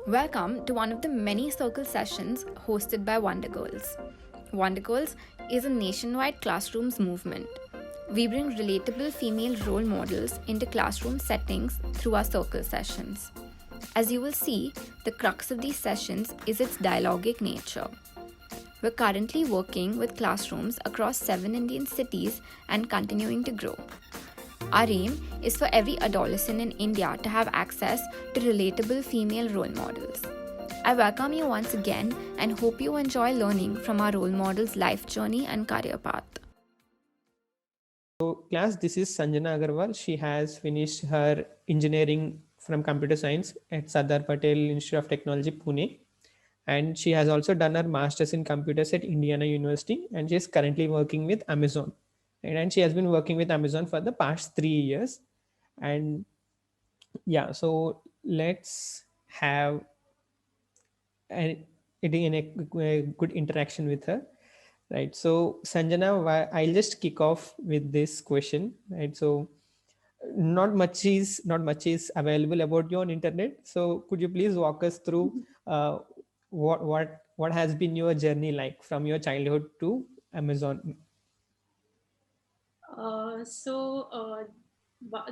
Welcome to one of the many circle sessions hosted by Wonder Girls. Wonder Girls is a nationwide classrooms movement. We bring relatable female role models into classroom settings through our circle sessions. As you will see, the crux of these sessions is its dialogic nature. We're currently working with classrooms across 7 Indian cities and continuing to grow. Our aim is for every adolescent in India to have access to relatable female role models. I welcome you once again and hope you enjoy learning from our role models' life journey and career path. So class, this is Sanjana Agarwal. She has finished her engineering from computer science at Sardar Patel Institute of Technology, Pune. And she has also done her master's in computers at Indiana University, and she is currently working with Amazon. And she has been working with Amazon for the past 3 years. And yeah, so let's have a good interaction with her. Right. So Sanjana, I'll just kick off with this question. Right. So not much is available about you on internet. So could you please walk us through uh, what has been your journey like from your childhood to Amazon?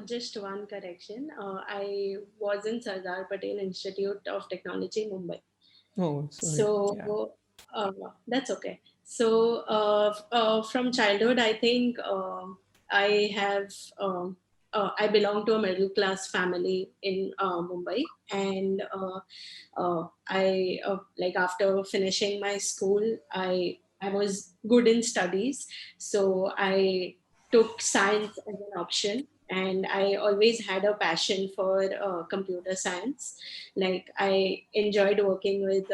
Just one correction. I was in Sardar Patel Institute of Technology, Mumbai. Oh, sorry. Yeah. So that's okay. So from childhood, I think I have I belong to a middle class family in Mumbai, and I like after finishing my school, I was good in studies, so I took science as an option. And I always had a passion for computer science. Like I enjoyed working with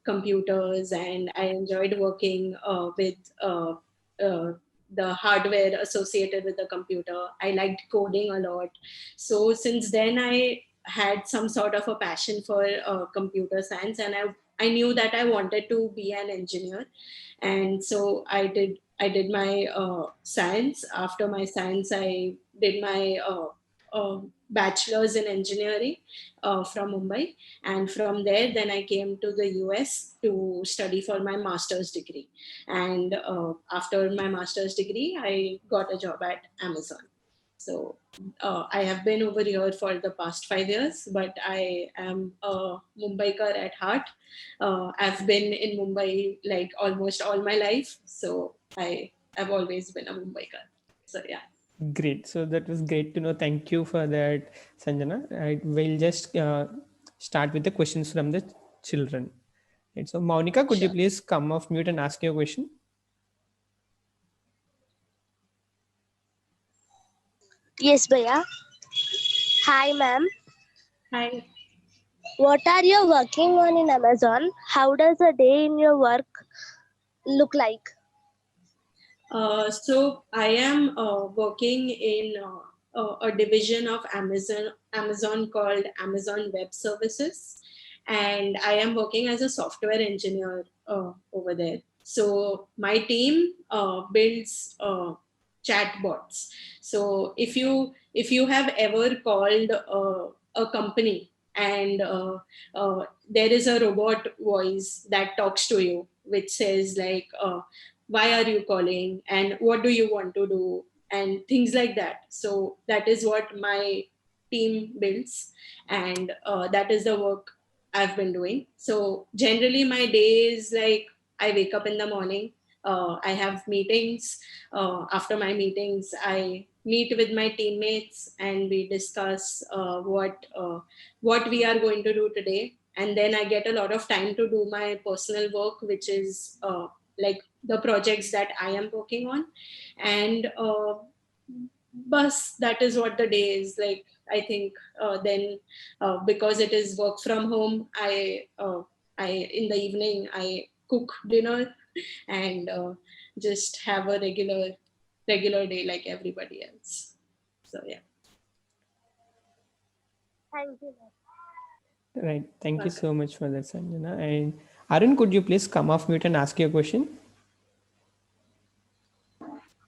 computers, and I enjoyed working with the hardware associated with the computer. I liked coding a lot. So since then, I had some sort of a passion for computer science, and I knew that I wanted to be an engineer. And so I did my science. After my science, I did my bachelor's in engineering from Mumbai, and from there then I came to the US to study for my master's degree. And after my master's degree, I got a job at Amazon. So I have been over here for the past 5 years, but I am a Mumbaikar at heart. I've been in Mumbai like almost all my life, so I have always been a Mumbaikar. So yeah. Great. So that was great to know. Thank you for that, Sanjana. I will just start with the questions from the children. Right. So Monica, could you Sure. please come off mute and ask your question? Yes, Bhaiya. Hi, ma'am. Hi. What are you working on in Amazon? How does a day in your work look like? So I am working in a division of Amazon called Amazon Web Services, and I am working as a software engineer over there. So my team builds chatbots. So if you have ever called a company, and there is a robot voice that talks to you, which says like, why are you calling and what do you want to do, and things like that. So that is what my team builds, and that is the work I've been doing. So generally my day is like, I wake up in the morning, I have meetings. After my meetings, I meet with my teammates and we discuss what we are going to do today. And then I get a lot of time to do my personal work, which is like the projects that I am working on. And bus, that is what the day is like. I think then because it is work from home, I in the evening I cook dinner and just have a regular day like everybody else. So yeah. Thank you, ma'am. Right. Thank you Welcome. so much for that, Sanjana. And Arun, could you please come off mute and ask your question?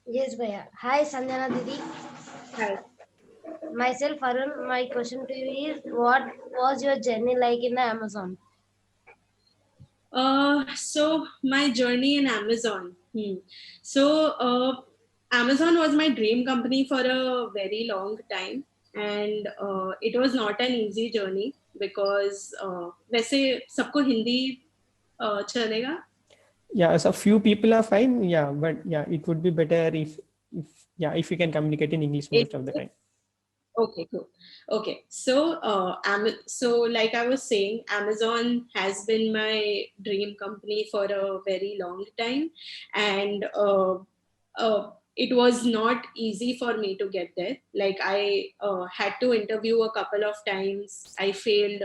Yes, Bhaiya. Hi, Sanjana Didi. Hi. Myself, Arun, my question to you is what was your journey like in the Amazon? So my journey in Amazon. So Amazon was my dream company for a very long time, and it was not an easy journey because वैसे सबको हिंदी चलेगा. Yeah, so few people are fine. Yeah, but yeah, it would be better if you can communicate in English most of the time. Okay, cool. Okay, so so like I was saying, Amazon has been my dream company for a very long time, and it was not easy for me to get there. Like I had to interview a couple of times. I failed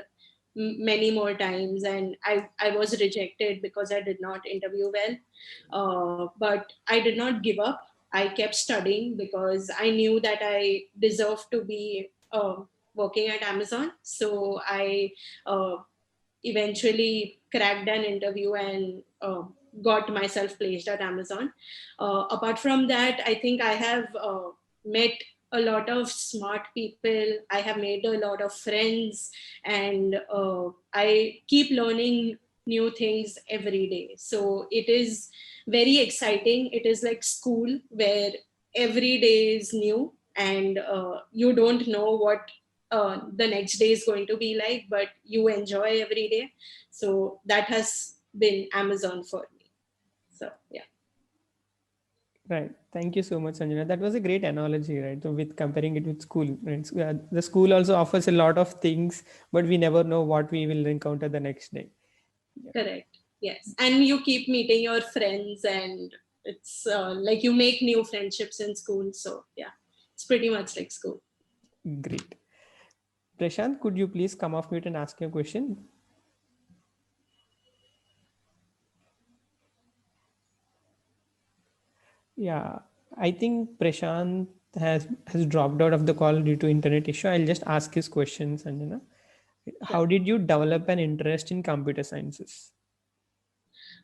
many more times, and I was rejected because I did not interview well. But I did not give up. I kept studying because I knew that I deserved to be working at Amazon. So I eventually cracked an interview and got myself placed at Amazon. Apart from that, I think I have met a lot of smart people. I have made a lot of friends, and I keep learning new things every day. So it is very exciting. It is like school where every day is new, and you don't know what the next day is going to be like, but you enjoy every day. So that has been Amazon for me. So yeah. Right. Thank you so much, Sanjana. That was a great analogy, right? So with comparing it with school, right? So, the school also offers a lot of things, but we never know what we will encounter the next day. Correct. Yes. And you keep meeting your friends, and it's like you make new friendships in school. So yeah, it's pretty much like school. Great. Prashant, could you please come off mute and ask your question? Yeah, I think Prashant has dropped out of the call due to internet issue. I'll just ask his questions, Sanjana. How did you develop an interest in computer sciences?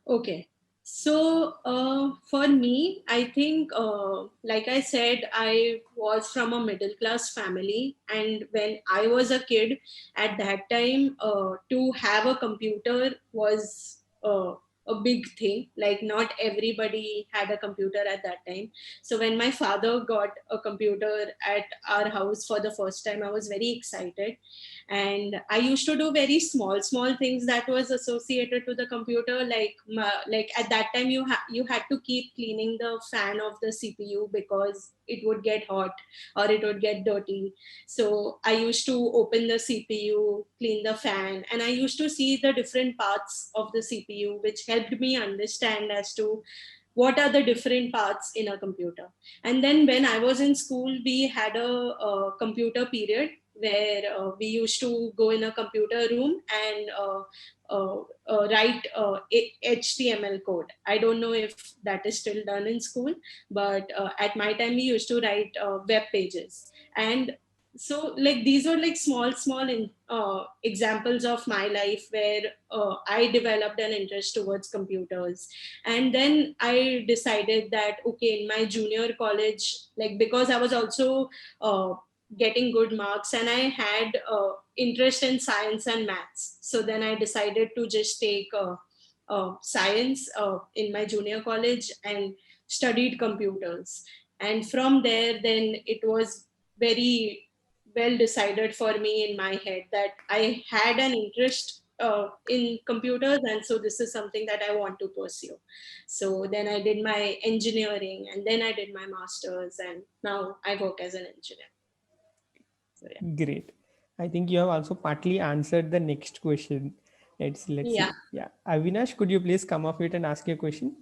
Okay. So for me, I think, like I said, I was from a middle class family. And when I was a kid, at that time, to have a computer was a big thing. Like, not everybody had a computer at that time. So when my father got a computer at our house for the first time, I was very excited, and I used to do very small things that was associated to the computer, like at that time you had to keep cleaning the fan of the CPU because it would get hot or it would get dirty. So I used to open the CPU, clean the fan, and I used to see the different parts of the CPU, which helped me understand as to what are the different parts in a computer. And then when I was in school, we had a computer period where we used to go in a computer room and write HTML code. I don't know if that is still done in school, but at my time we used to write web pages. And so like these were like small examples of my life where I developed an interest towards computers. And then I decided that okay, in my junior college, like because I was also getting good marks and I had interest in science and maths, so then I decided to just take science in my junior college and studied computers. And from there, then it was very well decided for me in my head that I had an interest in computers, and so this is something that I want to pursue. So then I did my engineering, and then I did my masters, and now I work as an engineer. So yeah. Great. I think you have also partly answered the next question. Let's Yeah. see. Yeah. Avinash, could you please come off it and ask your question?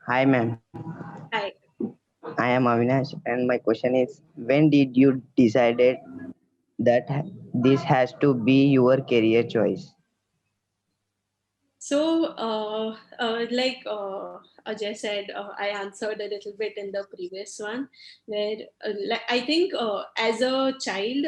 Hi, ma'am. Hi. I am Avinash, and my question is: when did you decided that this has to be your career choice? So, like Ajay said, I answered a little bit in the previous one, where like, I think as a child,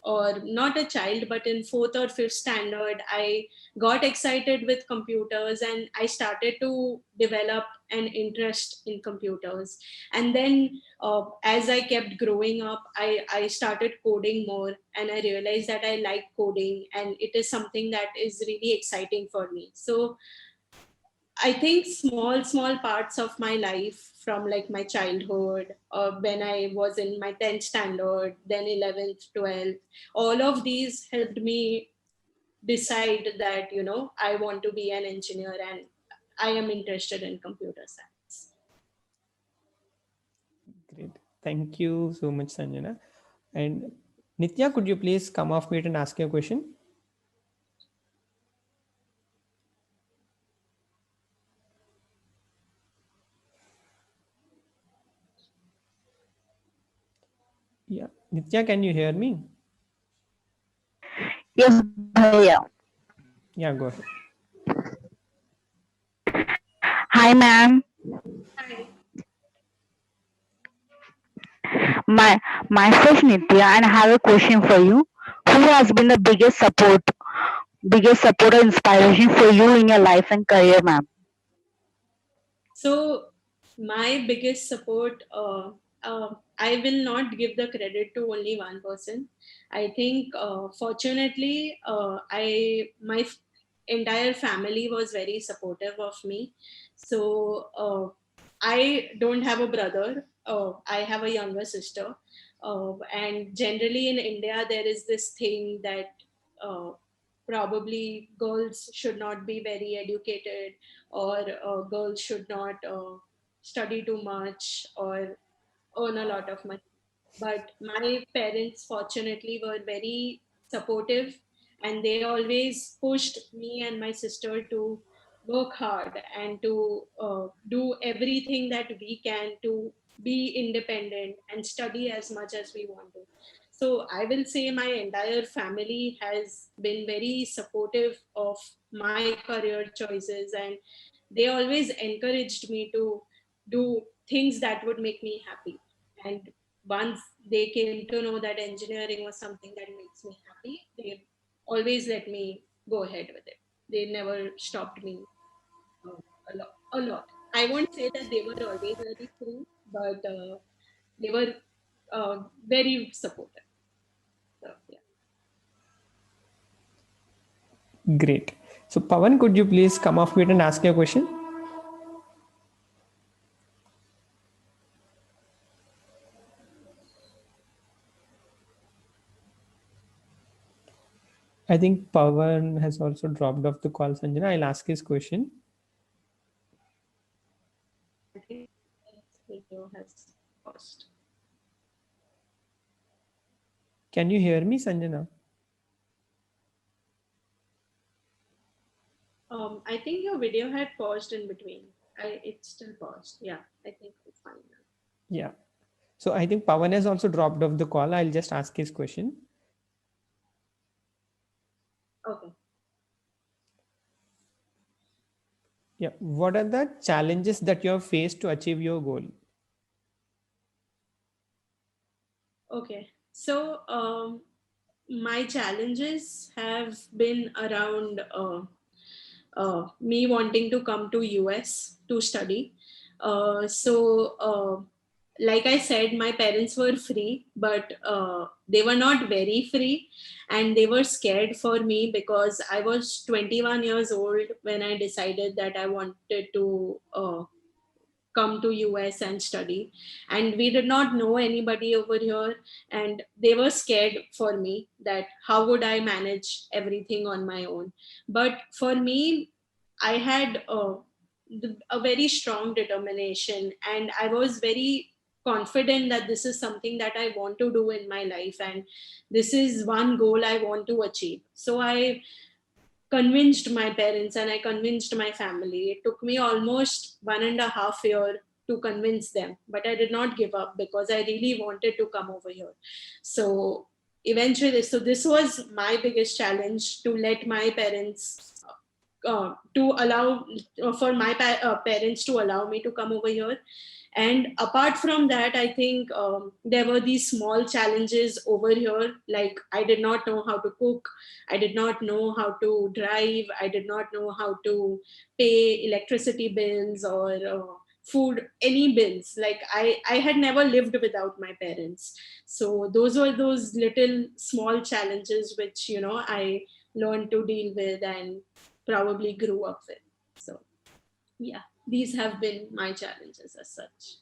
or not a child, but in 4th or 5th standard, I got excited with computers and I started to develop an interest in computers. And then as I kept growing up, I started coding more, and I realized that I like coding and it is something that is really exciting for me. So I think small parts of my life from like my childhood, when I was in my 10th standard, then 11th, 12th, all of these helped me decide that, I want to be an engineer and I am interested in computer science. Great. Thank you so much, Sanjana. And Nitya, could you please come off mute and ask your question? Yeah. Nitya, can you hear me? Yes, Bhaiya. Yeah, go ahead. Hi, ma'am. Hi. Myself Nitya, and I have a question for you. Who has been the biggest support or inspiration for you in your life and career, ma'am? So my biggest support, I will not give the credit to only one person. I think, fortunately, my entire family was very supportive of me. So I don't have a brother. I have a younger sister. And generally in India, there is this thing that probably girls should not be very educated, or girls should not study too much or earn a lot of money. But my parents, fortunately, were very supportive, and they always pushed me and my sister to work hard and to do everything that we can to be independent and study as much as we want to. So I will say my entire family has been very supportive of my career choices, and they always encouraged me to do things that would make me happy. And once they came to know that engineering was something that makes me happy, they always let me go ahead with it. They never stopped me uh, a lot. A lot. I won't say that they were always very free, but they were very supportive. So, yeah. Great. So Pawan, could you please come off mute and ask your question? I think Pawan has also dropped off the call, Sanjana. I'll ask his question. I think this video has paused. Can you hear me, Sanjana? I think your video had paused in between. It's still paused. Yeah, I think it's fine now. Yeah. So I think Pawan has also dropped off the call. I'll just ask his question. Okay. Yeah. What are the challenges that you have faced to achieve your goal? Okay. So my challenges have been around me wanting to come to US to study. Like I said, my parents were free, but they were not very free, and they were scared for me because I was 21 years old when I decided that I wanted to come to US and study. And we did not know anybody over here, and they were scared for me that how would I manage everything on my own. But for me, I had a very strong determination, and I was very confident that this is something that I want to do in my life, and this is one goal I want to achieve. So I convinced my parents and I convinced my family. It took me almost 1.5 years to convince them, but I did not give up because I really wanted to come over here. So eventually, so this was my biggest challenge, to let my parents to allow for my parents to allow me to come over here. And apart from that, I think there were these small challenges over here. Like, I did not know how to cook, I did not know how to drive, I did not know how to pay electricity bills or food, any bills. Like, I had never lived without my parents. So those were those little small challenges which, I learned to deal with and probably grew up with. So yeah, these have been my challenges as such.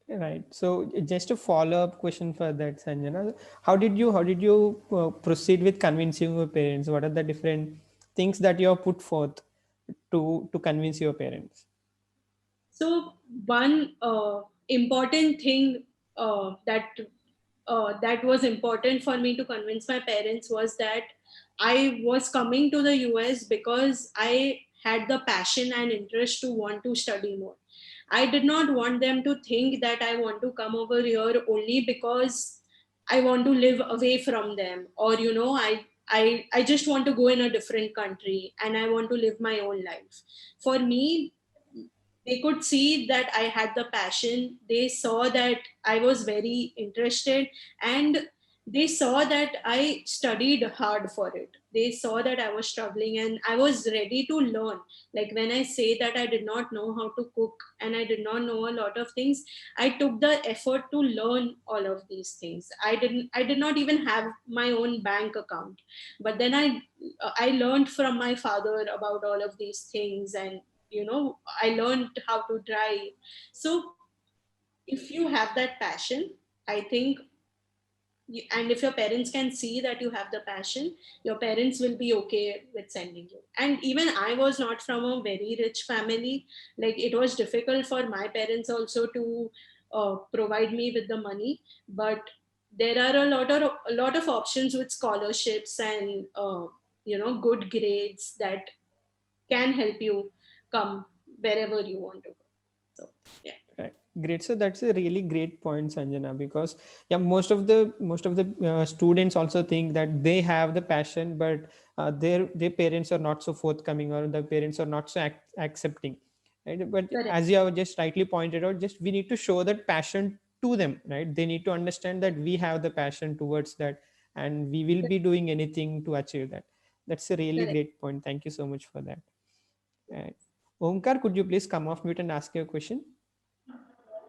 Right. So just a follow-up question for that, Sanjana. How did you proceed with convincing your parents? What are the different things that you have put forth to convince your parents? So one important thing that was important for me to convince my parents was that I was coming to the US because I had the passion and interest to want to study more. I did not want them to think that I want to come over here only because I want to live away from them, or I just want to go in a different country and I want to live my own life. For me, they could see that I had the passion. They saw that I was very interested, and they saw that I studied hard for it. They saw that I was struggling and I was ready to learn. Like, when I say that I did not know how to cook and I did not know a lot of things, I took the effort to learn all of these things. I did not even have my own bank account. But then I learned from my father about all of these things, and I learned how to drive. So if you have that passion, I think, and if your parents can see that you have the passion, your parents will be okay with sending you. And even I was not from a very rich family. Like, it was difficult for my parents also to provide me with the money. But there are a lot of options with scholarships and good grades that can help you come wherever you want to go. So yeah. Right. Great. So that's a really great point, Sanjana, because yeah, most of the students also think that they have the passion, but their parents are not so forthcoming, or the parents are not so accepting. Right? But Correct. as you have just rightly pointed out, just we need to show that passion to them. Right? They need to understand that we have the passion towards that, and we will be doing anything to achieve that. That's a really Correct. great point. Thank you so much for that. Omkar, could you please come off mute and ask your question?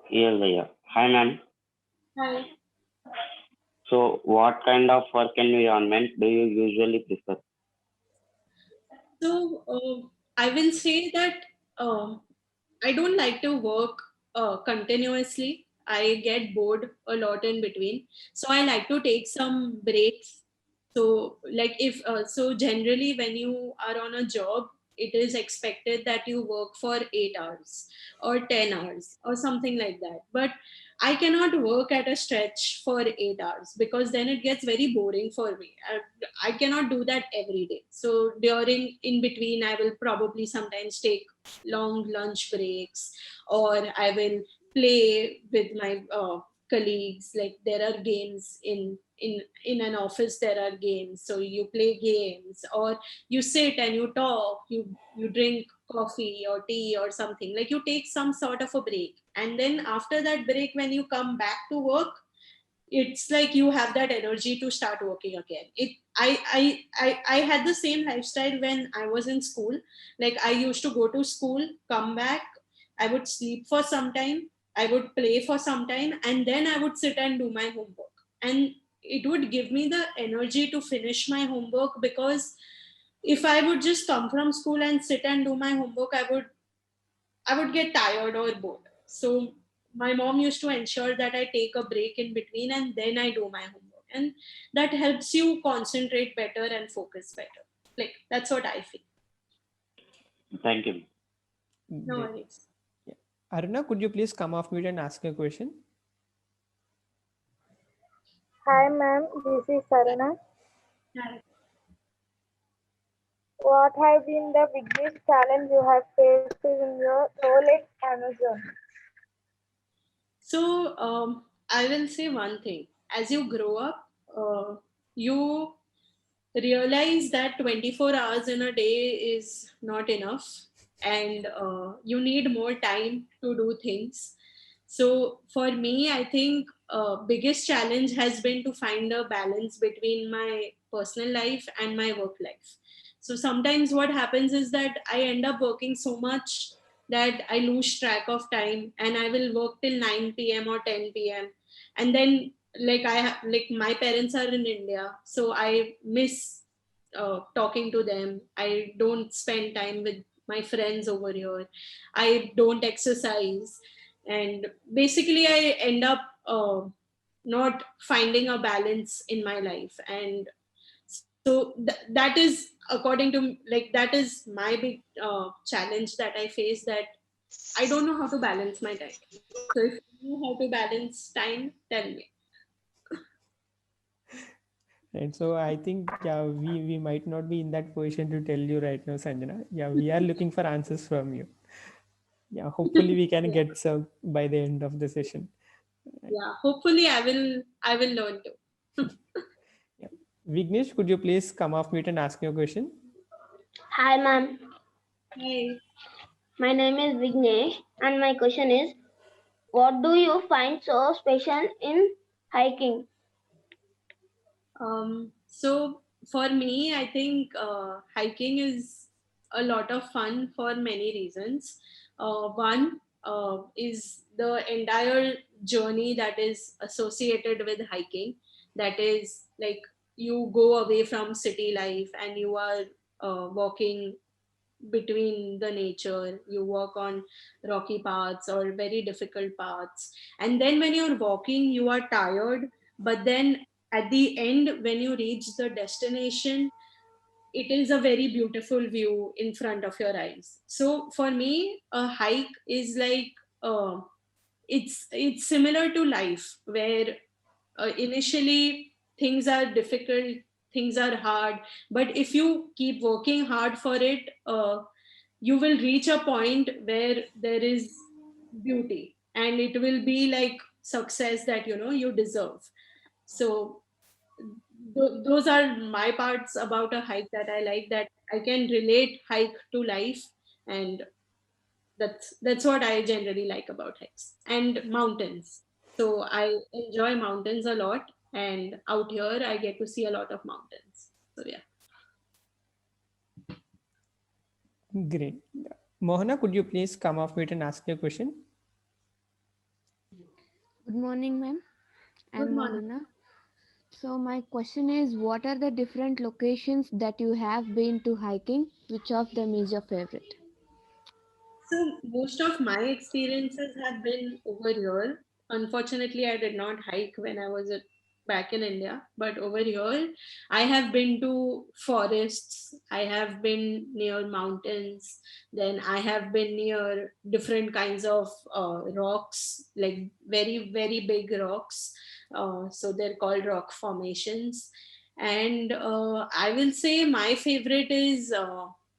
Yes, Bhaiya. Hi, ma'am. Hi. So, what kind of work environment do you usually prefer? So I will say that I don't like to work continuously. I get bored a lot in between. So I like to take some breaks. So, like, if so, generally, when you are on a job, it is expected that you work for 8 hours or 10 hours or something like that. But I cannot work at a stretch for 8 hours, because then it gets very boring for me. I cannot do that every day. So during in between, I will probably sometimes take long lunch breaks, or I will play with my colleagues. Like, there are games in an office, there are games, so you play games, or you sit and you talk, you drink coffee or tea or something. Like, you take some sort of a break, and then after that break, when you come back to work, it's like you have that energy to start working again. I had the same lifestyle when I was in school. Like, I used to go to school, come back, I would sleep for some time, I would play for some time, and then I would sit and do my homework. And it would give me the energy to finish my homework, because if I would just come from school and sit and do my homework, I would get tired or bored. So my mom used to ensure that I take a break in between and then I do my homework. And that helps you concentrate better and focus better. Like, that's what I feel. Thank you. No Great. worries. Yeah. Aruna, could you please come off mute and ask your question? Hi, ma'am. This is Sarana. Hi. What has been the biggest challenge you have faced in your role at Amazon? So I will say one thing. As you grow up, you realize that 24 hours in a day is not enough, and you need more time to do things. So for me, I think biggest challenge has been to find a balance between my personal life and my work life. So sometimes what happens is that I end up working so much that I lose track of time, and I will work till 9 p.m. or 10 p.m. And then like my parents are in India, so I miss talking to them. I don't spend time with my friends over here. I don't exercise, and basically I end up not finding a balance in my life. And so that is, according to, like, that is my big challenge that I face, that I don't know how to balance my time. So if you know how to balance time, tell me. And so I think, yeah, we might not be in that position to tell you right now, Sanjana. Yeah, we are looking for answers from you. Yeah, hopefully we can Yeah, get some by the end of the session. yeah, hopefully I will learn to. Yeah. Vignesh, could you please come off mute and ask your question? Hi, ma'am. Hi. My name is Vignesh, and my question is, what do you find so special in hiking? So for me, I think hiking is a lot of fun for many reasons. One is the entire journey that is associated with hiking. That is like, you go away from city life and you are walking between the nature. You walk on rocky paths or very difficult paths, and then when you're walking you are tired, but then at the end, when you reach the destination, it is a very beautiful view in front of your eyes. So for me, a hike is like, uh, it's similar to life, where initially things are difficult, things are hard, but if you keep working hard for it, you will reach a point where there is beauty, and it will be like success that you deserve. So those are my parts about a hike that I like, that I can relate hike to life. And that's what I generally like about hikes and mountains. So I enjoy mountains a lot, and out here I get to see a lot of mountains. So yeah. Great. Mohana, could you please come off mute and ask your question? Good morning, ma'am. Good I'm morning. Mohana. So my question is, what are the different locations that you have been to hiking? Which of them is your favorite? So most of my experiences have been over here. Unfortunately, I did not hike when I was back in India, but over here, I have been to forests. I have been near mountains. Then I have been near different kinds of rocks, like very very big rocks. So they're called rock formations. And I will say my favorite is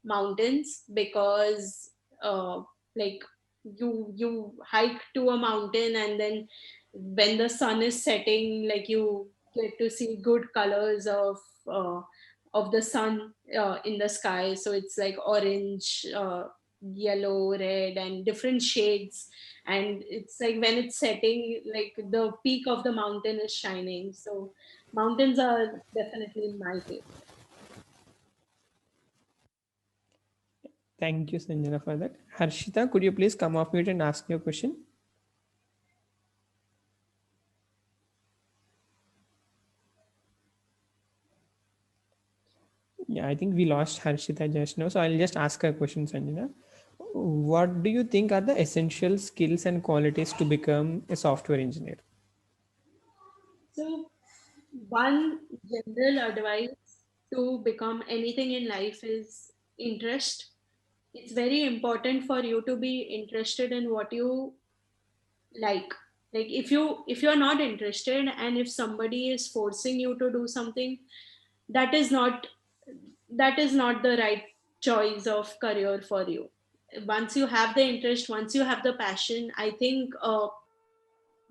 mountains, because uh, like, you hike to a mountain, and then when the sun is setting, like, you get to see good colors of the sun in the sky. So it's like orange, yellow, red, and different shades. And it's like when it's setting, like the peak of the mountain is shining. So mountains are definitely my favorite. Thank you, Sanjana, for that. Harshita, could you please come off mute and ask your question? Yeah, I think we lost Harshita just now. So I'll just ask her question, Sanjana. What do you think are the essential skills and qualities to become a software engineer? So, one general advice to become anything in life is interest. It's very important for you to be interested in what you like. Like, if you're not interested, and if somebody is forcing you to do something, that is not that is not the right choice of career for you. Once you have the interest, once you have the passion, I think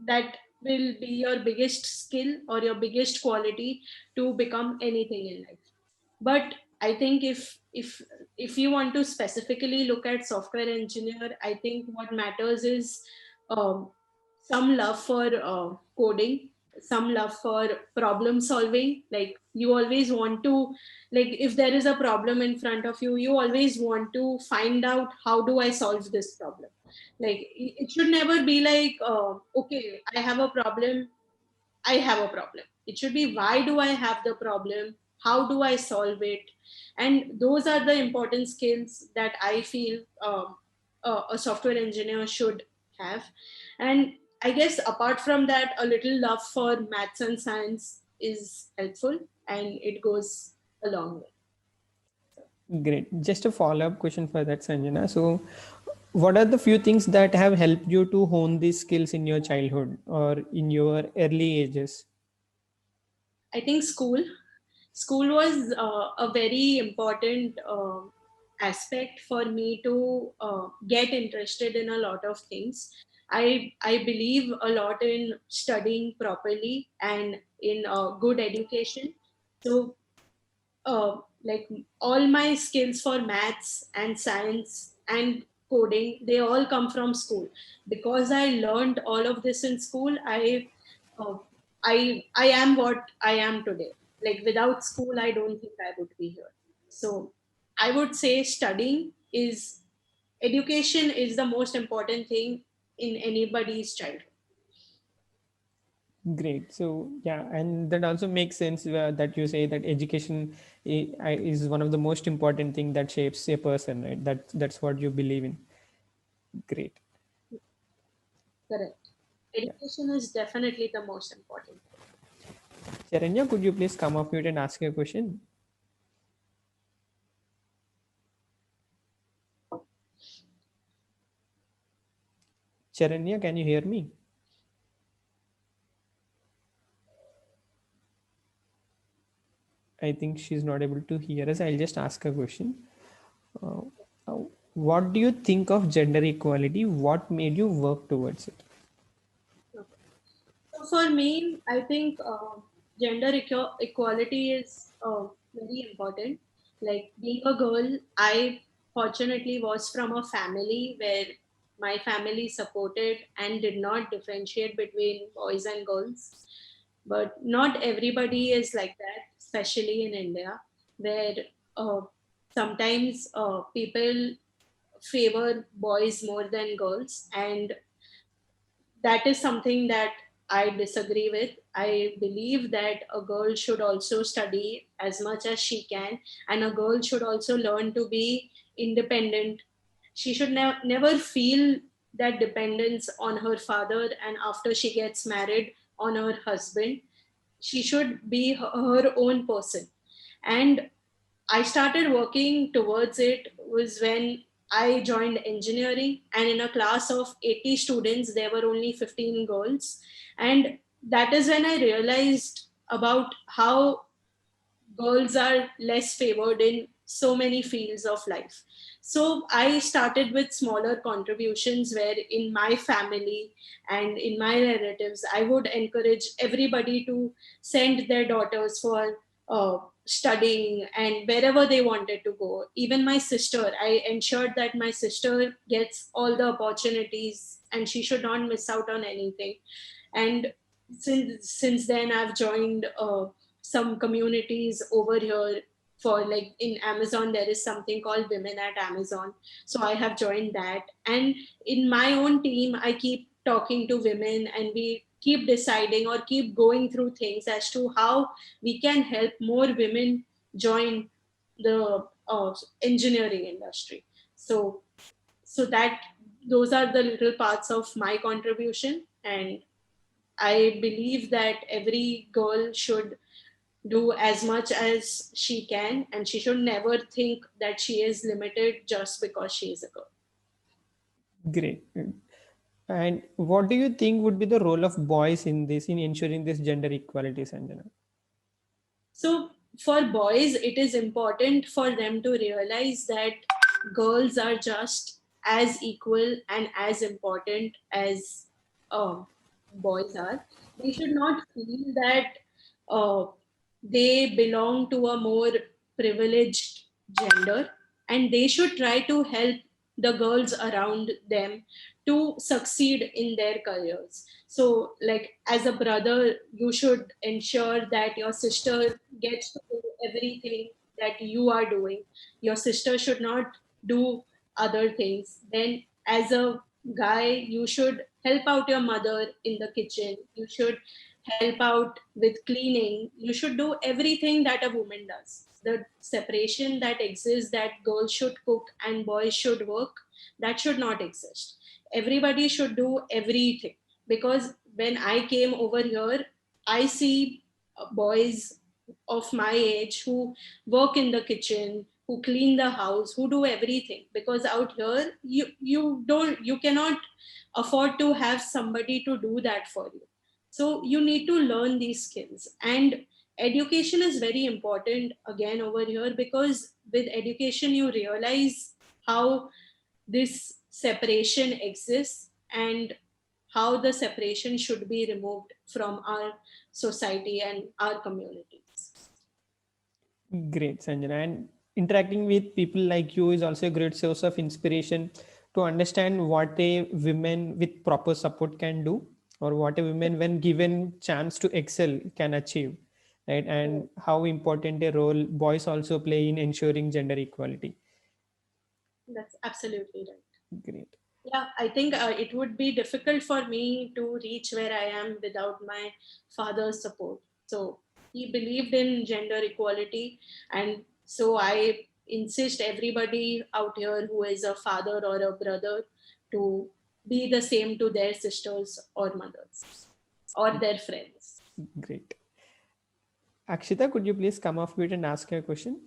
that will be your biggest skill or your biggest quality to become anything in life. But I think if you want to specifically look at software engineer, I think what matters is um, some love for coding, some love for problem solving. Like you always want to, like if there is a problem in front of you, you always want to find out how do I solve this problem. Like it should never be like, okay, I have a problem, I have a problem. It should be, why do I have the problem? How do I solve it? And those are the important skills that I feel a software engineer should have. And I guess apart from that, a little love for maths and science is helpful, and it goes a long way. Great. Just a follow-up question for that, Sanjana. So, what are the few things that have helped you to hone these skills in your childhood or in your early ages? I think school was a very important aspect for me to get interested in a lot of things. I believe a lot in studying properly and in good education. So like all my skills for maths and science and coding, they all come from school. Because I learned all of this in school, uh, I am what I am today. Like without school, I don't think I would be here. So I would say studying is, education is the most important thing in anybody's childhood. Great. So yeah, and that also makes sense that you say that education is one of the most important thing that shapes a person, right? That's what you believe in. Great. Correct. Education is definitely the most important. Charanya, could you please come off mute and ask your question? Charanya, can you hear me? I think she's not able to hear us. I'll just ask a question. Uh, what do you think of gender equality? What made you work towards it? So for me, I think gender equality is very important. Like being a girl, I fortunately was from a family where my family supported and did not differentiate between boys and girls. But not everybody is like that, especially in India, where uh, sometimes people favor boys more than girls, and that is something that I disagree with. I believe that a girl should also study as much as she can, and a girl should also learn to be independent. She should never feel that dependence on her father, and after she gets married, on her husband. She should be her own person. And I started working towards it was when I joined engineering, and in a class of 80 students, there were only 15 girls. And that is when I realized about how girls are less favored in so many fields of life. So I started with smaller contributions where in my family and in my relatives, I would encourage everybody to send their daughters for studying and wherever they wanted to go. Even my sister, I ensured that my sister gets all the opportunities and she should not miss out on anything. And since then, I've joined some communities over here. For like in Amazon, there is something called Women at Amazon, so I have joined that. And in my own team, I keep talking to women, and we keep deciding or keep going through things as to how we can help more women join the engineering industry. So that those are the little parts of my contribution. And I believe that every girl should do as much as she can, and she should never think that she is limited just because she is a girl. Great. And what do you think would be the role of boys in this, in ensuring this gender equality, Sanjana? So, for boys, it is important for them to realize that girls are just as equal and as important as boys are. They should not feel that uh, they belong to a more privileged gender, and they should try to help the girls around them to succeed in their careers. So, like, as a brother, you should ensure that your sister gets to do everything that you are doing. Your sister should not do other things. Then, as a guy, you should help out your mother in the kitchen. You should help out with cleaning. You should do everything that a woman does. The separation that exists, that girls should cook and boys should work, that should not exist. Everybody should do everything, because when I came over here, I see boys of my age who work in the kitchen, who clean the house, who do everything. Because out here, you cannot afford to have somebody to do that for you. So you need to learn these skills, and education is very important again over here, because with education you realize how this separation exists and how the separation should be removed from our society and our communities. Great, Sanjana. And interacting with people like you is also a great source of inspiration to understand what a women with proper support can do, or what a woman, when given chance to excel, can achieve, right? And how important a role boys also play in ensuring gender equality. That's absolutely right. Great. Yeah, I think it would be difficult for me to reach where I am without my father's support. So he believed in gender equality, and so I insist everybody out here who is a father or a brother to be the same to their sisters or mothers or their friends. Great. Akshita, could you please come off mute and ask your question?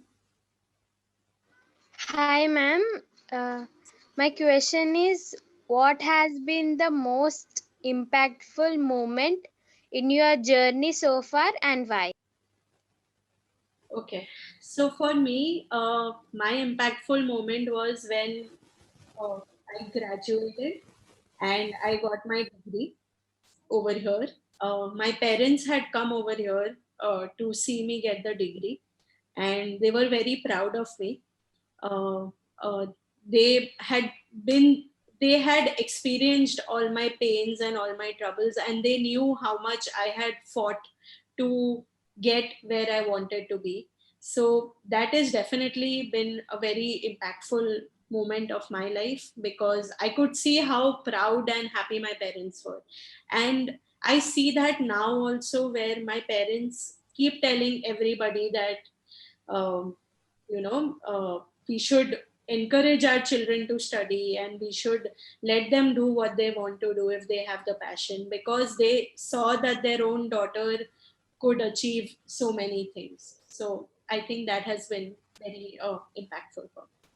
Hi, ma'am. My question is, what has been the most impactful moment in your journey so far and why? Okay, so for me, my impactful moment was when I graduated and I got my degree over here. My parents had come over here to see me get the degree, and they were very proud of me. Uh, uh, they had been, they had experienced all my pains and all my troubles, and they knew how much I had fought to get where I wanted to be. So that has definitely been a very impactful moment of my life, because I could see how proud and happy my parents were. And I see that now also, where my parents keep telling everybody that, um, we should encourage our children to study, and we should let them do what they want to do if they have the passion, because they saw that their own daughter could achieve so many things. So I think that has been very impactful for me.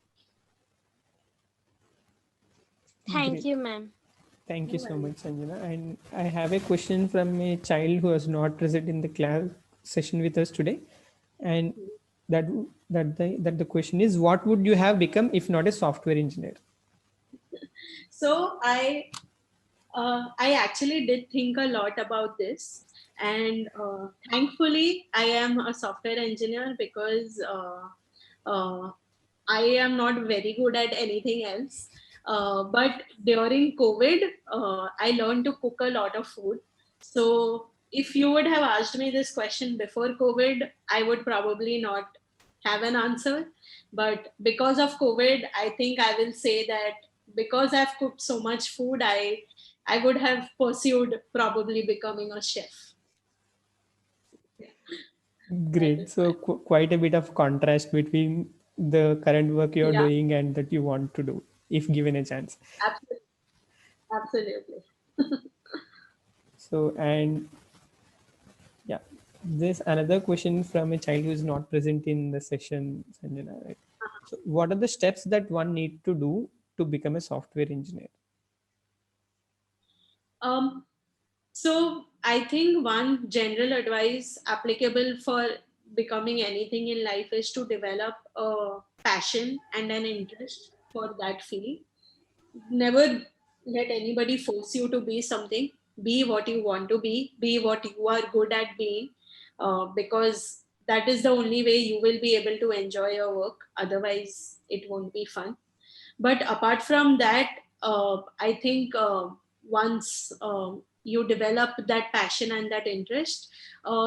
Thank Great. you, ma'am. Thank you so much, Sanjana. And I have a question from a child who was not present in the class session with us today. And that the question is, what would you have become if not a software engineer? So I actually did think a lot about this, and thankfully I am a software engineer, because I am not very good at anything else. But during COVID, I learned to cook a lot of food. So if you would have asked me this question before COVID, I would probably not have an answer. But because of COVID, I think I will say that because I've cooked so much food, I would have pursued probably becoming a chef. Great. So quite a bit of contrast between the current work you're Yeah, doing and that you want to do, if given a chance. absolutely. Absolutely. So, and yeah, there's another question from a child who is not present in the session, Sanjana. Right? So, what are the steps that one need to do to become a software engineer? So I think one general advice applicable for becoming anything in life is to develop a passion and an interest for that field. Never let anybody force you to be something. Be what you want to be what you are good at being, because that is the only way you will be able to enjoy your work. Otherwise, it won't be fun. But apart from that, I think once you develop that passion and that interest,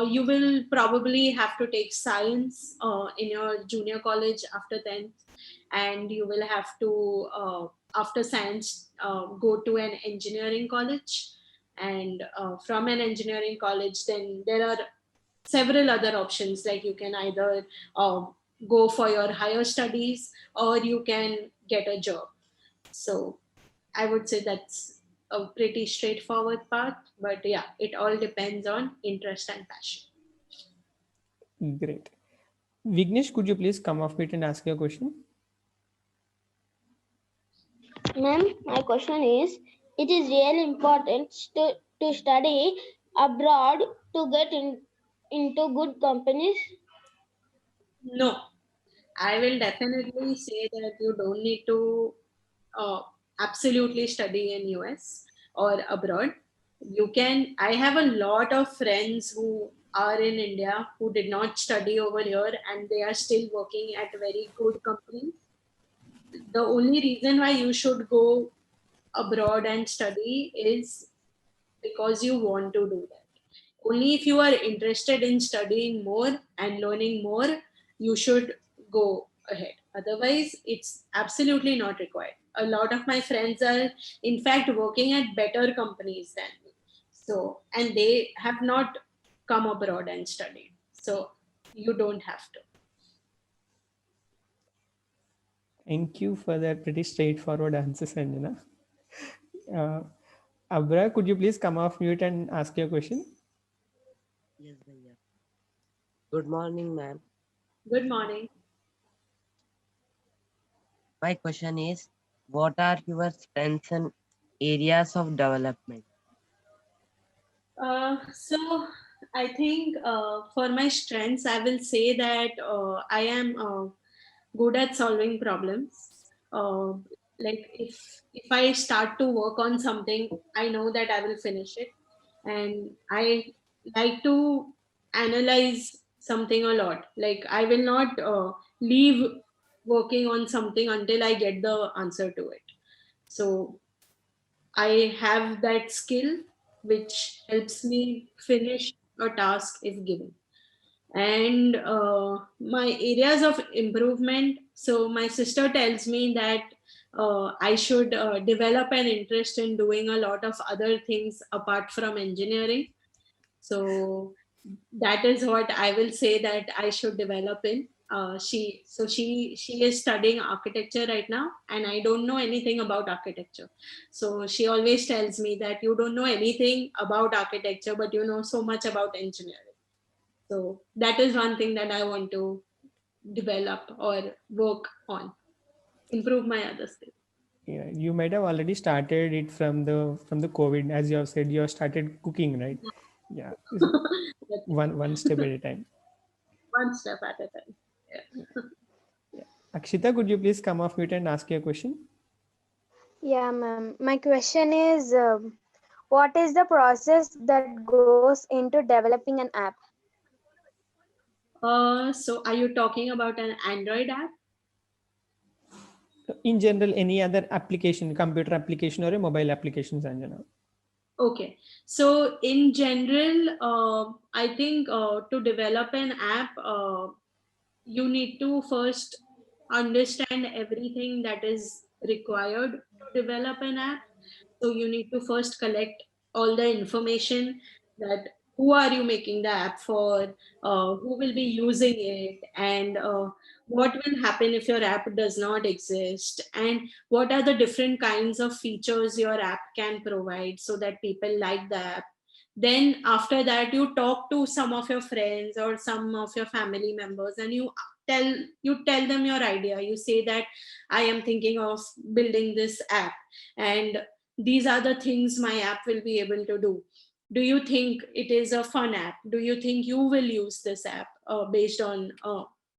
you will probably have to take science in your junior college after 10th, and you will have to, after science, go to an engineering college. And from an engineering college, then there are several other options, like you can either go for your higher studies or you can get a job. So I would say that's a pretty straightforward path, but yeah, it all depends on interest and passion. Great. Vignesh, could you please come off mute and ask your question? Ma'am, my question is, it is really important to study abroad to get into good companies? No, I will definitely say that you don't need to uh, absolutely study in US or abroad. You can. I have a lot of friends who are in India who did not study over here and they are still working at very good companies. The only reason why you should go abroad and study is because you want to do that. Only if you are interested in studying more and learning more, you should go ahead. Otherwise, it's absolutely not required. A lot of my friends are, in fact, working at better companies than me. So, and they have not come abroad and studied. So, you don't have to. Thank you for that pretty straightforward answer, Sanjana. Abra, could you please come off mute and ask your question? Yes, Bhaiya. Good morning, ma'am. Good morning. My question is, what are your strengths and areas of development? So I think for my strengths, I will say that I am good at solving problems. Uh, like if I start to work on something, I know that I will finish it, and I like to analyze something a lot. Like I will not leave working on something until I get the answer to it. So I have that skill which helps me finish a task if given. And my areas of improvement, so my sister tells me that I should develop an interest in doing a lot of other things apart from engineering. So that is what I will say that I should develop in. She is studying architecture right now, and I don't know anything about architecture. So she always tells me that you don't know anything about architecture, but you know so much about engineering. So that is one thing that I want to develop or work on, improve my other skills. Yeah, you might have already started it from the COVID, as you have said. You have started cooking, right? Yeah, one step at a time. One step at a time. Yeah. Akshita, could you please come off mute and ask your question? Yeah, ma'am. My question is, what is the process that goes into developing an app? So are you talking about an Android app? In general, any other application, computer application or a mobile application, Sanjana? Okay, so in general, I think to develop an app, you need to first understand everything that is required to develop an app. So you need to first collect all the information, that who are you making the app for, who will be using it, and what will happen if your app does not exist, and what are the different kinds of features your app can provide so that people like the app. Then after that, you talk to some of your friends or some of your family members, and you tell them your idea. You say that I am thinking of building this app, and these are the things my app will be able to do. Do you think it is a fun app? Do you think you will use this app based on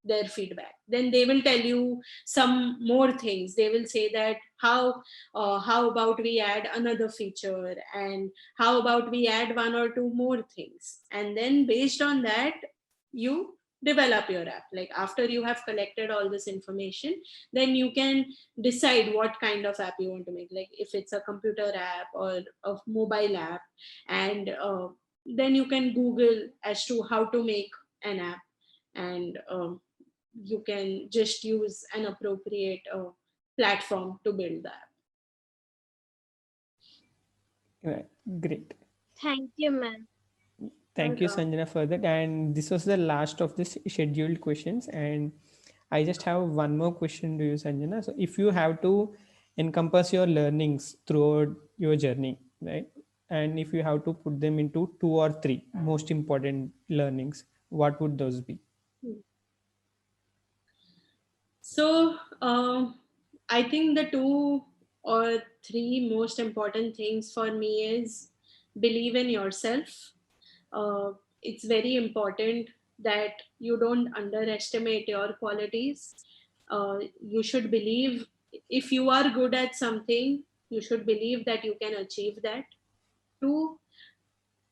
their feedback? Then they will tell you some more things. They will say that how about we add another feature, and how about we add one or two more things, and then based on that you develop your app. Like after you have collected all this information, then you can decide what kind of app you want to make, like if it's a computer app or a mobile app. And then you can Google as to how to make an app, and you can just use an appropriate platform to build the app. Right. Great. Thank you, ma'am. Thank you, Sanjana, for that. And this was the last of this scheduled questions. And I just have one more question to you, Sanjana. So if you have to encompass your learnings throughout your journey, right? And if you have to put them into 2 or 3 most important learnings, what would those be? So I think the 2 or 3 most important things for me is believe in yourself. It's very important that you don't underestimate your qualities. You should believe, if you are good at something, you should believe that you can achieve that. 2,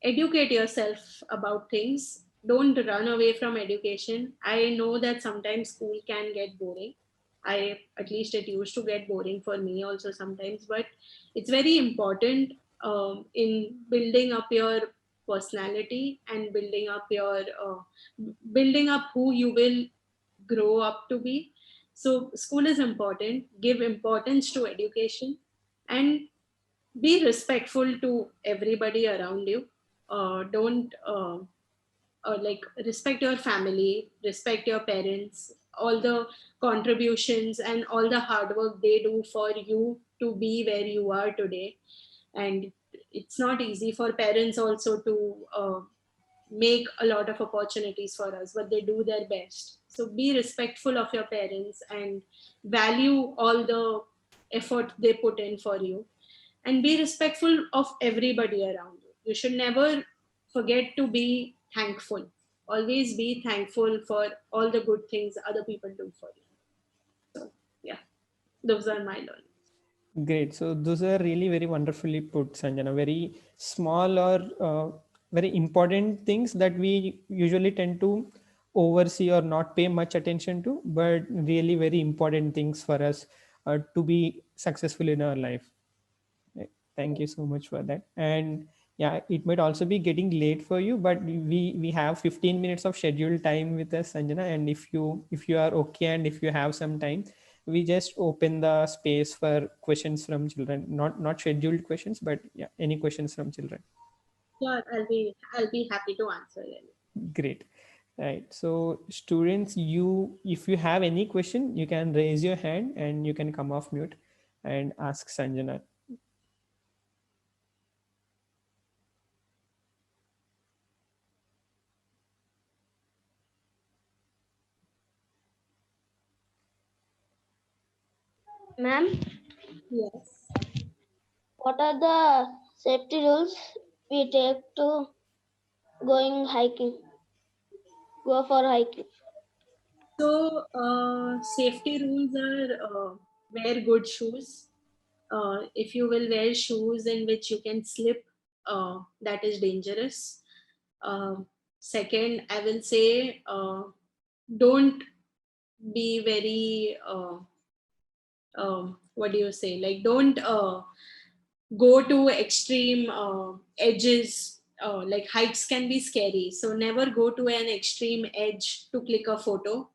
educate yourself about things. Don't run away from education. I know that sometimes school can get boring. At least it used to get boring for me also sometimes, but it's very important in building up your personality and building up who you will grow up to be. So school is important. Give importance to education and be respectful to everybody around you. Don't like respect your family, respect your parents, all the contributions and all the hard work they do for you to be where you are today. And it's not easy for parents also to make a lot of opportunities for us, but they do their best. So be respectful of your parents and value all the effort they put in for you, and be respectful of everybody around you. You should never forget to be thankful. Always be thankful for all the good things other people do for you. So, yeah, those are my learnings. Great. So those are really very wonderfully put, Sanjana. Very small or very important things that we usually tend to oversee or not pay much attention to, but really very important things for us to be successful in our life. Right. Thank you so much for that. And yeah, it might also be getting late for you, but we have 15 minutes of scheduled time with us, Sanjana. And if you are okay and if you have some time, we just open the space for questions from children. Not scheduled questions, but yeah, any questions from children. Sure, I'll be happy to answer them. Great. Right. So students, if you have any question, you can raise your hand and you can come off mute and ask Sanjana. Ma'am, Yes. what are the safety rules we take to go for hiking? So, safety rules are wear good shoes. If you will wear shoes in which you can slip, that is dangerous. Second, I will say don't be very, what do you say? Like, don't go to extreme edges. Like hikes can be scary, so never go to an extreme edge to click a photo,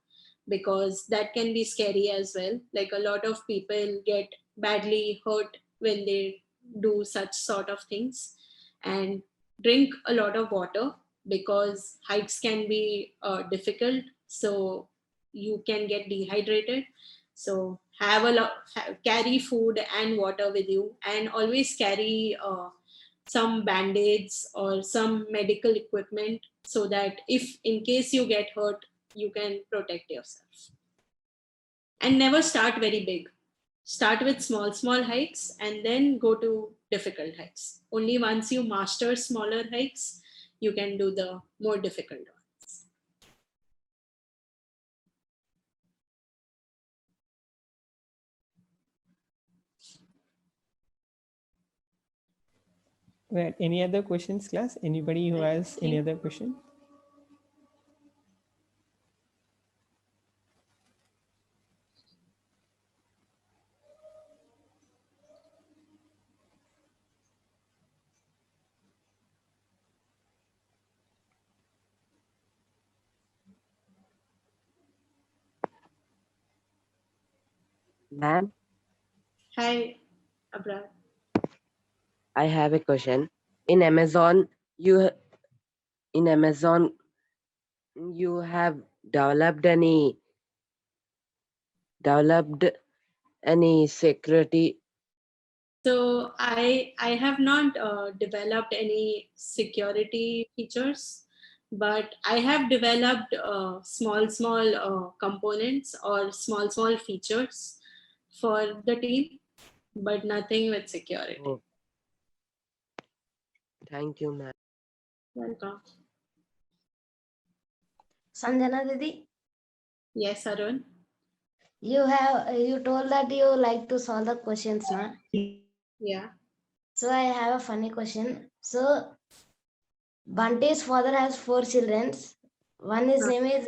because that can be scary as well. Like a lot of people get badly hurt when they do such sort of things. And drink a lot of water, because hikes can be difficult, so you can get dehydrated. So have a lot, carry food and water with you, and always carry some band-aids or some medical equipment, so that if in case you get hurt, you can protect yourself. And never start very big. Start with small hikes and then go to difficult hikes. Only once you master smaller hikes, you can do the more difficult ones. Right. Any other questions, class? Anybody who has any other question? Ma'am, Hi, Abrar. I have a question. In Amazon, you in Amazon you have developed any security. So I have not developed any security features, but I have developed small components or small features for the team, but nothing with security. Oh, thank you, ma'am. Welcome. Sanjana Didi, Yes, Arun. you told that you like to solve the questions, na? Yeah. So I have a funny question. So Bunty's father has 4 children. One his name is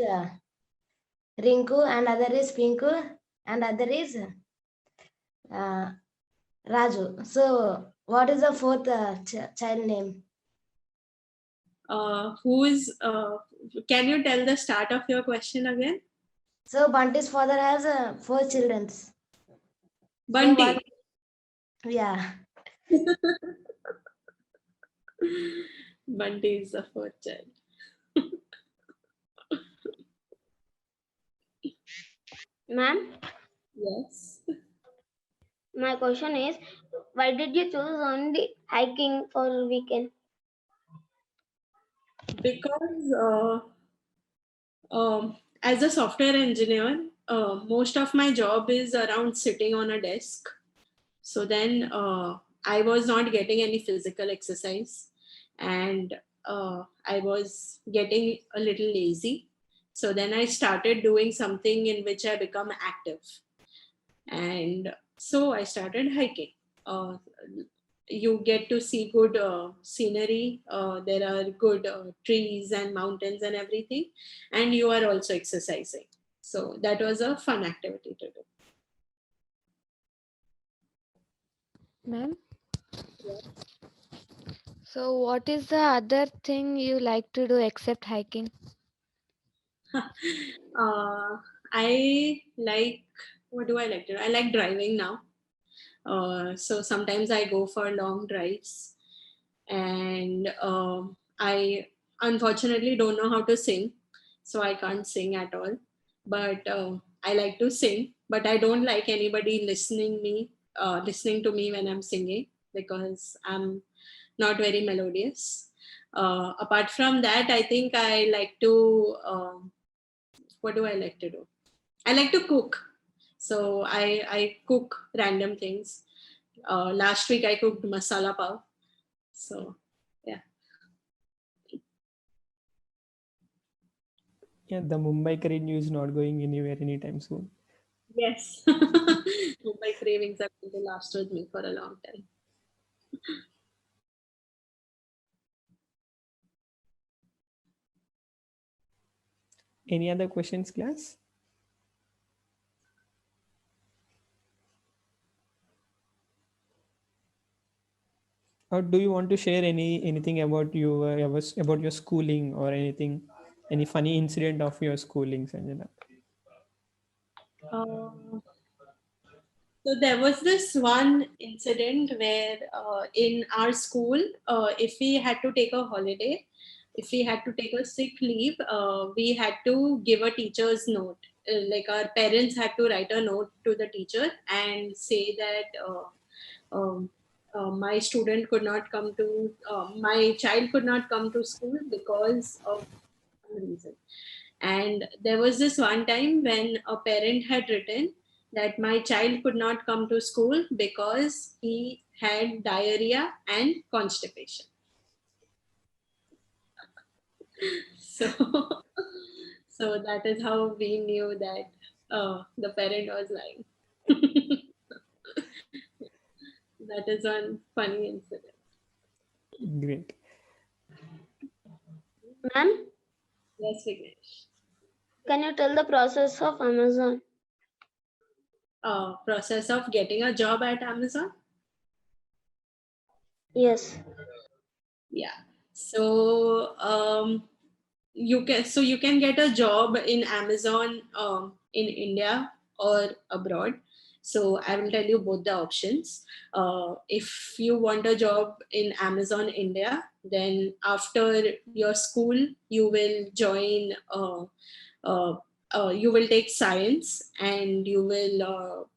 Rinku, and other is Pinku, and other is Raju. So what is the fourth child name? Can you tell the start of your question again? So Bunty's father has 4 children. Bunty. So yeah. Bunty is the fourth child. Ma'am, Yes. my question is, why did you choose only hiking for weekend? Because as a software engineer, most of my job is around sitting on a desk. So then I was not getting any physical exercise, and I was getting a little lazy. So then I started doing something in which I become active. And so I started hiking. You get to see good scenery. There are good trees and mountains and everything, and you are also exercising. So that was a fun activity to do. Ma'am? So, what is the other thing you like to do except hiking? I like, what do I like to do? I like driving now. So sometimes I go for long drives, and I unfortunately don't know how to sing, so I can't sing at all. But I like to sing, but I don't like anybody listening to me when I'm singing, because I'm not very melodious. Apart from that, I think I like to what do I like to do? I like to cook. So I cook random things. Last week I cooked masala pav. So yeah. Yeah, the Mumbai curry news is not going anywhere anytime soon. Yes. My cravings are going to last with me for a long time. Any other questions, class? Or do you want to share anything about about your schooling or anything, any funny incident of your schooling, Sanjana? So there was this one incident where in our school, if we had to take a holiday, if we had to take a sick leave, we had to give a teacher's note. Like our parents had to write a note to the teacher and say that my student could not come to, my child could not come to school because of some reason. And there was this one time when a parent had written that my child could not come to school because he had diarrhea and constipation. So, so that is how we knew that the parent was lying. That is one funny incident. Great. Ma'am, Yes, Vignesh. can you tell the process of Amazon? Process of getting a job at Amazon? Yes. Yeah. So you can get a job in Amazon in India or abroad. So I will tell you both the options. If you want a job in Amazon India, then after your school, you will join, you will take science, and you will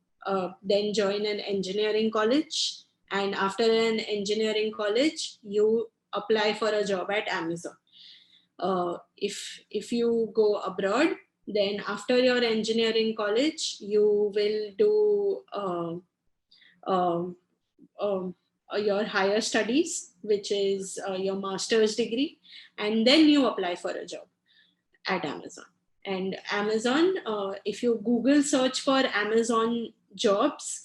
then join an engineering college. And after an engineering college, you apply for a job at Amazon. If you go abroad, then after your engineering college, you will do your higher studies, which is your master's degree, and then you apply for a job at Amazon. And Amazon, if you Google search for Amazon jobs,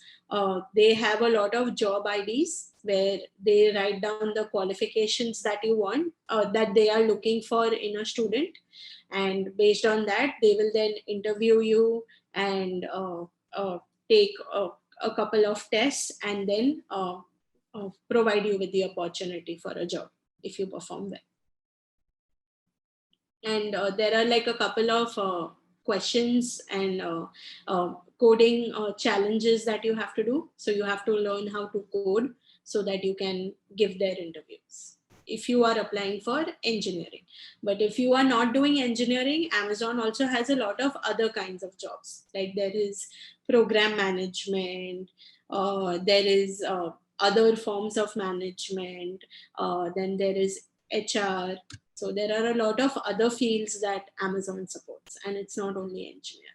they have a lot of job IDs where they write down the qualifications that you want, that they are looking for in a student. And based on that, they will then interview you and take a couple of tests, and then provide you with the opportunity for a job if you perform well. And there are like a couple of questions and coding challenges that you have to do. So you have to learn how to code so that you can give their interviews if you are applying for engineering. But if you are not doing engineering, Amazon also has a lot of other kinds of jobs. Like there is program management, there is other forms of management, then there is HR. So there are a lot of other fields that Amazon supports, and it's not only engineering.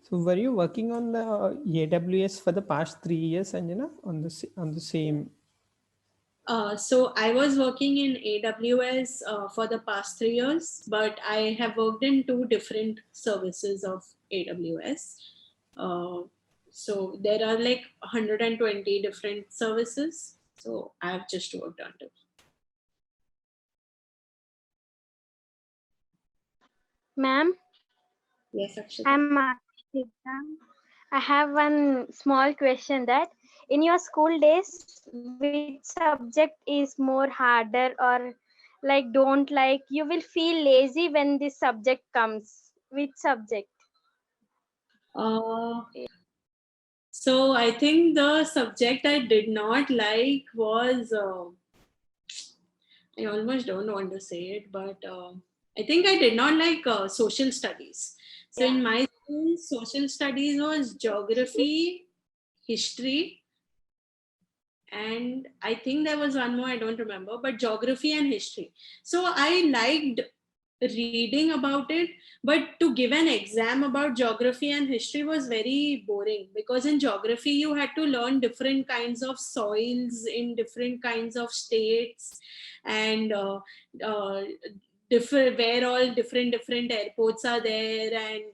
So were you working on the AWS for the past 3 years, Anjana, on the same? So I was working in AWS for the past 3 years, but I have worked in 2 different services of AWS. So there are like 120 different services. So I've just worked on 2. Ma'am, Yes, Akshita. I'm Akshita. I have one small question that in your school days, which subject is more harder or like don't like? You will feel lazy when this subject comes. Which subject? So I think the subject I did not like was, I almost don't want to say it, but I think I did not like social studies. So in my school, social studies was geography, history, and I think there was one more, I don't remember, but geography and history. So I liked reading about it, but to give an exam about geography and history was very boring, because in geography you had to learn different kinds of soils in different kinds of states, and different, where all different airports are there, and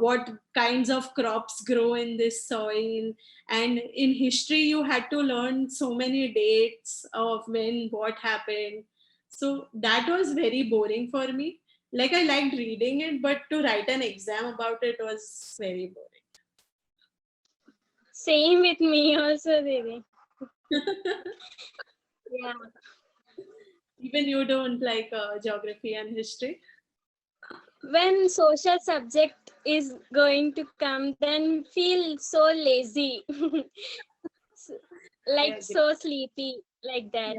what kinds of crops grow in this soil. And in history you had to learn so many dates of when what happened. So that was very boring for me. Like I liked reading it, but to write an exam about it was very boring. Same with me also, Didi. Yeah. Even you don't like geography and history? When social subject is going to come, then feel so lazy. Like so sleepy, like that.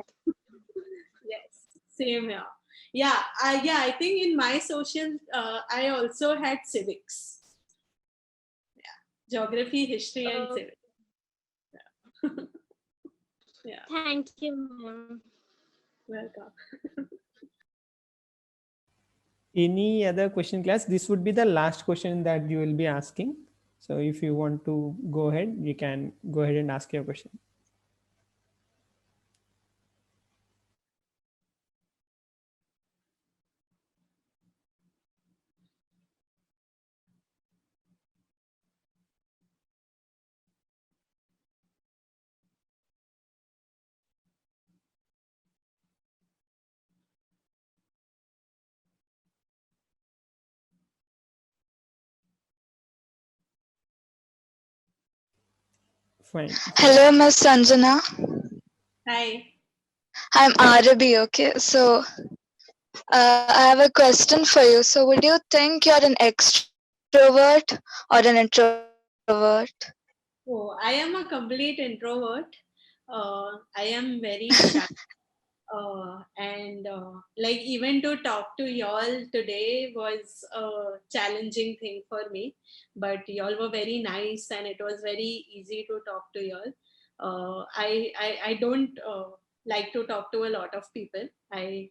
Yes, same here. Yeah, I think in my social, I also had civics. Yeah, geography, history, and civics. Yeah. Yeah. Thank you, ma'am. Welcome. Any other question, class? This would be the last question that you will be asking. So if you want to go ahead, you can go ahead and ask your question. Fine. Hello, Miss Sanjana. Hi. I'm Arabi. Okay, so I have a question for you. So, would you think you're an extrovert or an introvert? Oh, I am a complete introvert. I am very shy. And like even to talk to y'all today was a challenging thing for me, but y'all were very nice and it was very easy to talk to y'all. I don't like to talk to a lot of people. I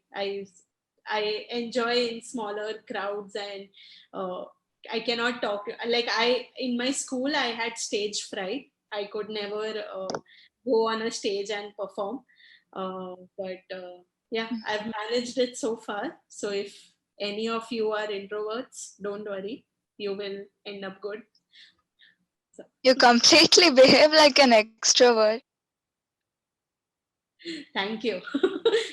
enjoy in smaller crowds, and uh, I cannot talk like I in my school I had stage fright. I could never go on a stage and perform. But yeah, I've managed it so far. So if any of you are introverts, don't worry, you will end up good. So, You completely behave like an extrovert. thank you.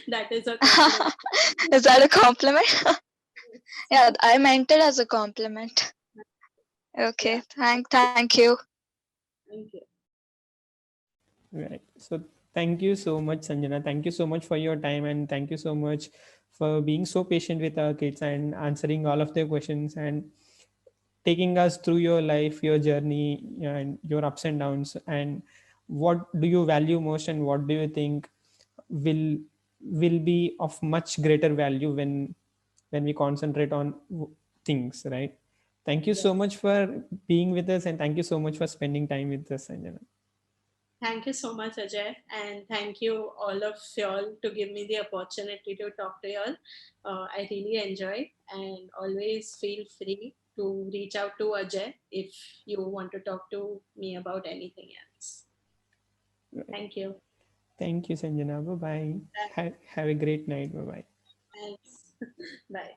That is a compliment. Is that a compliment? Yeah, I meant it as a compliment. Okay, Yeah, thank you. thank you. Right. So thank you so much, Sanjana. Thank you so much for your time, and thank you so much for being so patient with our kids and answering all of their questions and taking us through your life, your journey, and your ups and downs. And what do you value most, and what do you think will will be of much greater value when we concentrate on things, right? Thank you Yes. so much for being with us, and thank you so much for spending time with us, Sanjana. Thank you so much, Ajay, and thank you all of y'all to give me the opportunity to talk to y'all. I really enjoyed, and always feel free to reach out to Ajay if you want to talk to me about anything else. Right. Thank you. Thank you, Sanjana. Bye bye. Have a great night. Bye bye. Thanks. Bye.